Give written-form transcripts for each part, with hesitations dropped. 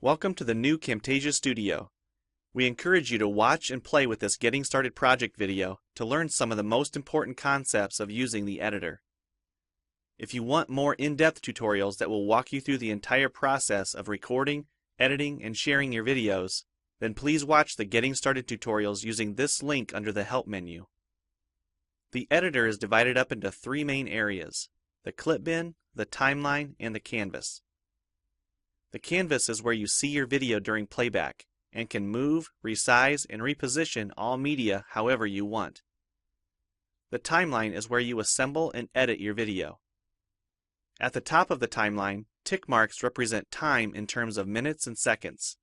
Welcome to the new Camtasia Studio. We encourage you to watch and play with this Getting Started project video to learn some of the most important concepts of using the editor. If you want more in-depth tutorials that will walk you through the entire process of recording, editing, and sharing your videos, then please watch the Getting Started tutorials using this link under the Help menu. The editor is divided up into three main areas: the clip bin, the timeline, and the canvas. The canvas is where you see your video during playback and can move, resize, and reposition all media however you want. The timeline is where you assemble and edit your video. At the top of the timeline, tick marks represent time in terms of minutes and seconds.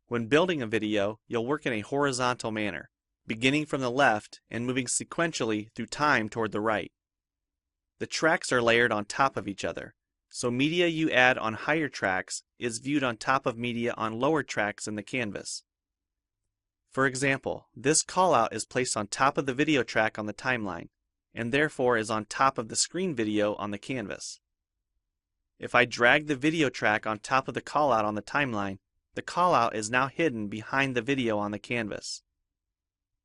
When building a video, you'll work in a horizontal manner, beginning from the left and moving sequentially through time toward the right. The tracks are layered on top of each other, so media you add on higher tracks is viewed on top of media on lower tracks in the canvas. For example, this callout is placed on top of the video track on the timeline, and therefore is on top of the screen video on the canvas. If I drag the video track on top of the callout on the timeline, the callout is now hidden behind the video on the canvas.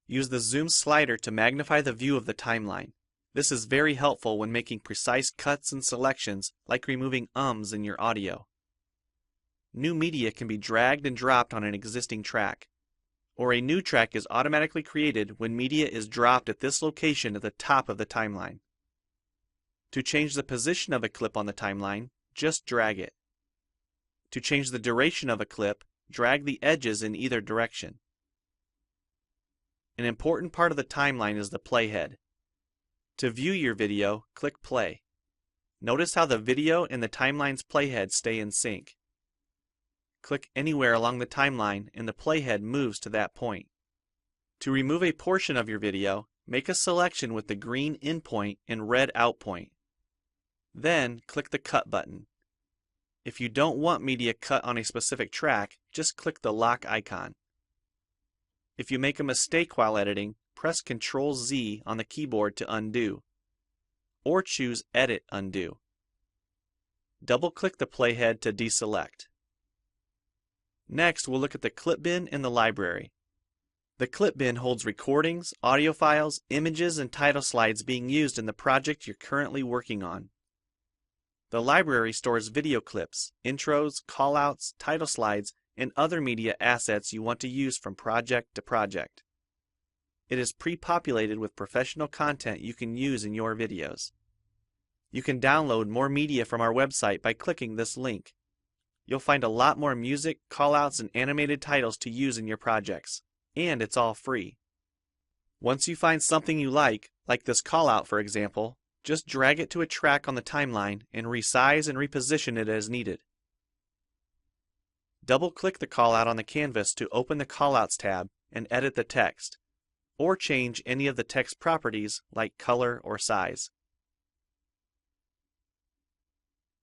Use the zoom slider to magnify the view of the timeline. This is very helpful when making precise cuts and selections, like removing ums in your audio. New media can be dragged and dropped on an existing track, or a new track is automatically created when media is dropped at this location at the top of the timeline. To change the position of a clip on the timeline, just drag it. To change the duration of a clip, drag the edges in either direction. An important part of the timeline is the playhead. To view your video, click play. Notice how the video and the timeline's playhead stay in sync. Click anywhere along the timeline and the playhead moves to that point. To remove a portion of your video, make a selection with the green in point and red out point. Then click the cut button. If you don't want media cut on a specific track, just click the lock icon. If you make a mistake while editing, press Ctrl-Z on the keyboard to undo, or choose Edit Undo. Double-click the playhead to deselect. Next, we'll look at the clip bin and the library. The clip bin holds recordings, audio files, images, and title slides being used in the project you're currently working on. The library stores video clips, intros, callouts, title slides, and other media assets you want to use from project to project. It is pre-populated with professional content you can use in your videos. You can download more media from our website by clicking this link. You'll find a lot more music, callouts, and animated titles to use in your projects, and it's all free. Once you find something you like this callout for example, just drag it to a track on the timeline and resize and reposition it as needed. Double-click the callout on the canvas to open the Callouts tab and edit the text, or change any of the text properties like color or size.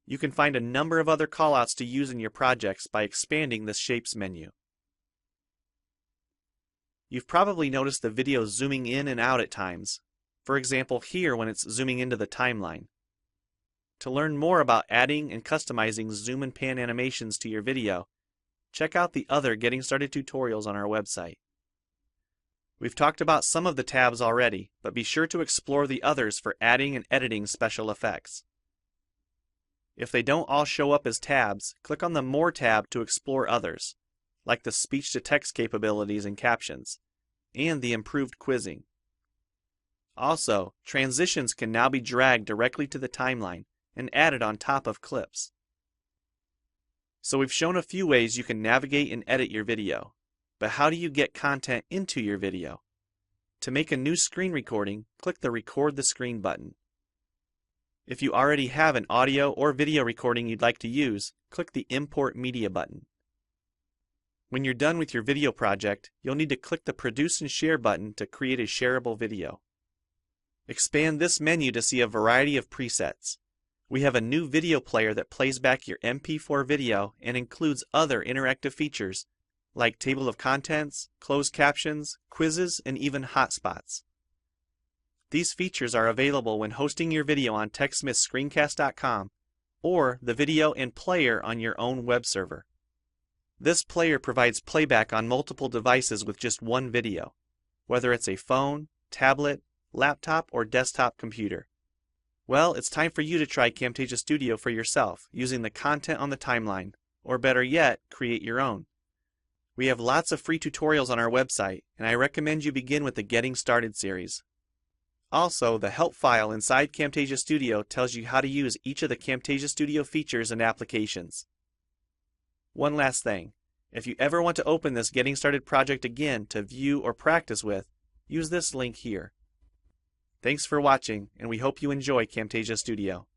You can find a number of other callouts to use in your projects by expanding the Shapes menu. You've probably noticed the video zooming in and out at times, for example here when it's zooming into the timeline. To learn more about adding and customizing zoom and pan animations to your video, check out the other Getting Started tutorials on our website. We've talked about some of the tabs already, but be sure to explore the others for adding and editing special effects. If they don't all show up as tabs, click on the More tab to explore others, like the speech-to-text capabilities and captions, and the improved quizzing. Also, transitions can now be dragged directly to the timeline and added on top of clips. So we've shown a few ways you can navigate and edit your video. But how do you get content into your video? To make a new screen recording, click the Record the Screen button. If you already have an audio or video recording you'd like to use, click the Import Media button. When you're done with your video project, you'll need to click the Produce and Share button to create a shareable video. Expand this menu to see a variety of presets. We have a new video player that plays back your MP4 video and includes other interactive features like table of contents, closed captions, quizzes, and even hotspots. These features are available when hosting your video on TechSmithScreencast.com or the video and player on your own web server. This player provides playback on multiple devices with just one video, whether it's a phone, tablet, laptop, or desktop computer. Well, it's time for you to try Camtasia Studio for yourself using the content on the timeline, or better yet, create your own. We have lots of free tutorials on our website, and I recommend you begin with the Getting Started series. Also, the help file inside Camtasia Studio tells you how to use each of the Camtasia Studio features and applications. One last thing, if you ever want to open this Getting Started project again to view or practice with, use this link here. Thanks for watching, and we hope you enjoy Camtasia Studio.